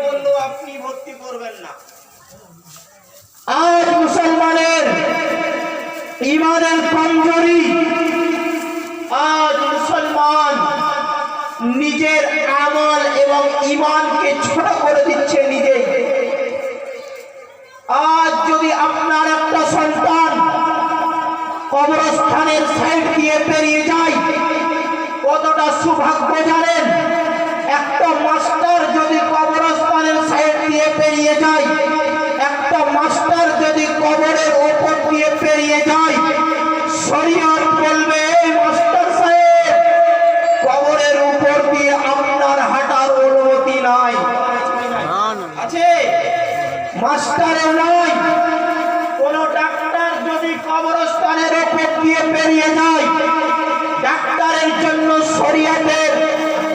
বললো আপনি ভর্তি করবেন না। আজ মুসলমানের ইমানের কমজোরি, আজ মুসলমান নিজের আমল এবং ইমানকে ছোট করে দিচ্ছে নিজে। আজ যদি আপনার একটা সন্তান কবরস্থানের সাইড দিয়ে পেরিয়ে যায়, কতটা সৌভাগ্য জানেন? একটা মাস্টার যদি কবরস্থানের সাইড দিয়ে পেরিয়ে যায়, একটা মাস্টার যদি কবরের ওপর দিয়ে পেরিয়ে যায়, শরীয়ত বলবে এই মাস্টার সাহেব কবরের উপর দিয়ে আপনার হাঁটার অনুমতি নাই। আছে? মাস্টারের নয়, কোন ডাক্তার যদি কবরস্থানের ওপর দিয়ে পেরিয়ে যায়, ডাক্তারের জন্য শরীয়তের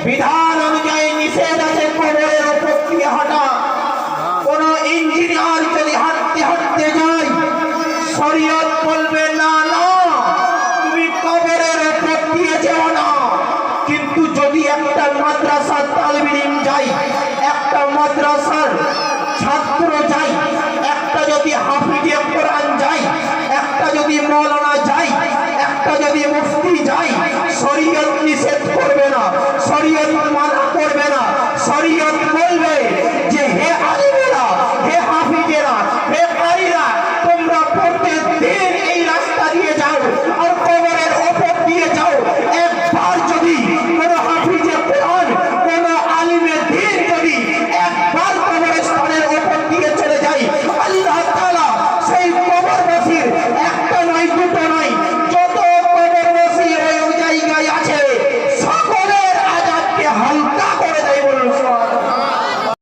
বিধান অনুযায়ী নিষেধ আছে কবরের ওপর দিয়ে হাঁটা। কোন ইঞ্জিনিয়ার যদি হাঁটতে হাঁটতে যায়, শরীয়ত বলবে না না তুমি কবরের ওপর দিয়ে যেও না। কিন্তু যদি একটা মাদ্রাসার তালিবে ইলম যায়, একটা মাদ্রাসার ছাত্র যায়, একটা যদি হাফিজে কোরআন যায়, একটা যদি মৌলানা যায়, একটা যদি মুফতি যায়, শরীয়ত নিষেধ করবে না, শরীয়ত মানা করবে না, শরীয়ত